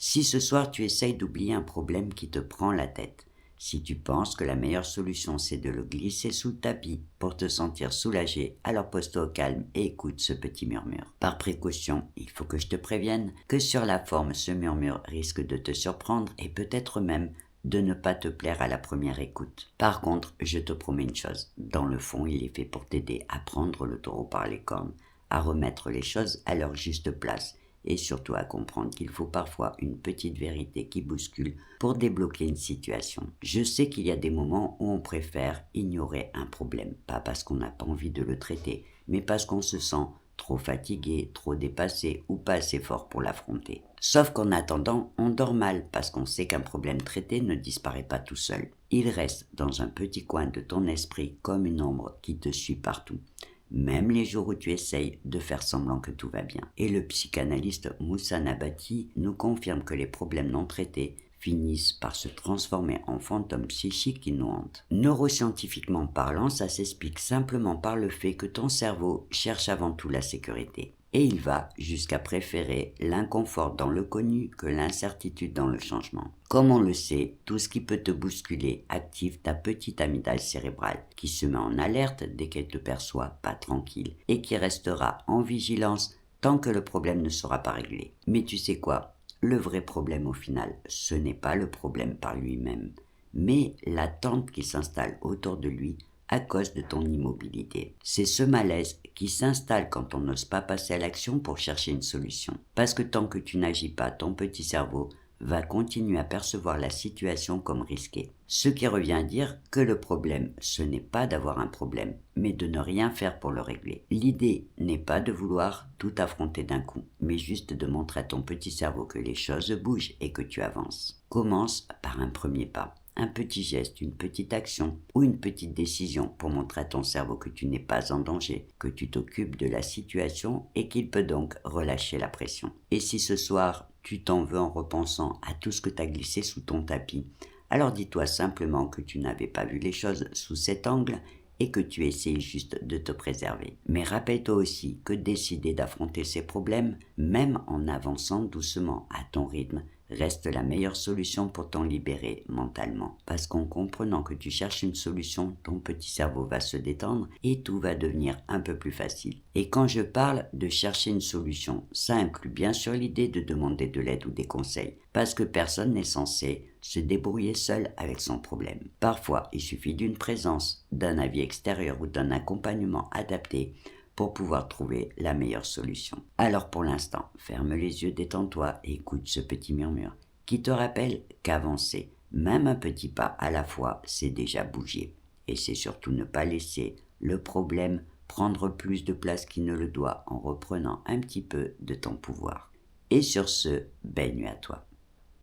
Si ce soir tu essayes d'oublier un problème qui te prend la tête, si tu penses que la meilleure solution c'est de le glisser sous le tapis pour te sentir soulagé, alors pose-toi au calme et écoute ce petit murmure. Par précaution, il faut que je te prévienne que sur la forme, ce murmure risque de te surprendre et peut-être même de ne pas te plaire à la première écoute. Par contre, je te promets une chose, dans le fond, il est fait pour t'aider à prendre le taureau par les cornes, à remettre les choses à leur juste place et surtout à comprendre qu'il faut parfois une petite vérité qui bouscule pour débloquer une situation. Je sais qu'il y a des moments où on préfère ignorer un problème, pas parce qu'on n'a pas envie de le traiter, mais parce qu'on se sent trop fatigué, trop dépassé ou pas assez fort pour l'affronter. Sauf qu'en attendant, on dort mal parce qu'on sait qu'un problème traité ne disparaît pas tout seul. Il reste dans un petit coin de ton esprit comme une ombre qui te suit partout, même les jours où tu essayes de faire semblant que tout va bien. Et le psychanalyste Moussa Nabati nous confirme que les problèmes non traités finissent par se transformer en fantômes psychiques qui nous hantent. Neuroscientifiquement parlant, ça s'explique simplement par le fait que ton cerveau cherche avant tout la sécurité. Et il va jusqu'à préférer l'inconfort dans le connu que l'incertitude dans le changement. Comme on le sait, tout ce qui peut te bousculer active ta petite amygdale cérébrale qui se met en alerte dès qu'elle te perçoit pas tranquille et qui restera en vigilance tant que le problème ne sera pas réglé. Mais tu sais quoi ? Le vrai problème au final, ce n'est pas le problème par lui-même, mais l'attente qui s'installe autour de lui à cause de ton immobilité. C'est ce malaise qui s'installe quand on n'ose pas passer à l'action pour chercher une solution. Parce que tant que tu n'agis pas, ton petit cerveau va continuer à percevoir la situation comme risquée. Ce qui revient à dire que le problème, ce n'est pas d'avoir un problème, mais de ne rien faire pour le régler. L'idée n'est pas de vouloir tout affronter d'un coup, mais juste de montrer à ton petit cerveau que les choses bougent et que tu avances. Commence par un premier pas. Un petit geste, une petite action ou une petite décision pour montrer à ton cerveau que tu n'es pas en danger, que tu t'occupes de la situation et qu'il peut donc relâcher la pression. Et si ce soir, tu t'en veux en repensant à tout ce que tu as glissé sous ton tapis, alors dis-toi simplement que tu n'avais pas vu les choses sous cet angle et que tu essayes juste de te préserver. Mais rappelle-toi aussi que décider d'affronter ces problèmes, même en avançant doucement à ton rythme, reste la meilleure solution pour t'en libérer mentalement. Parce qu'en comprenant que tu cherches une solution, ton petit cerveau va se détendre et tout va devenir un peu plus facile. Et quand je parle de chercher une solution, ça inclut bien sûr l'idée de demander de l'aide ou des conseils. Parce que personne n'est censé se débrouiller seul avec son problème. Parfois, il suffit d'une présence, d'un avis extérieur ou d'un accompagnement adapté pour pouvoir trouver la meilleure solution. Alors pour l'instant, ferme les yeux, détends-toi et écoute ce petit murmure qui te rappelle qu'avancer, même un petit pas à la fois, c'est déjà bouger. Et c'est surtout ne pas laisser le problème prendre plus de place qu'il ne le doit en reprenant un petit peu de ton pouvoir. Et sur ce, belle nuit à toi.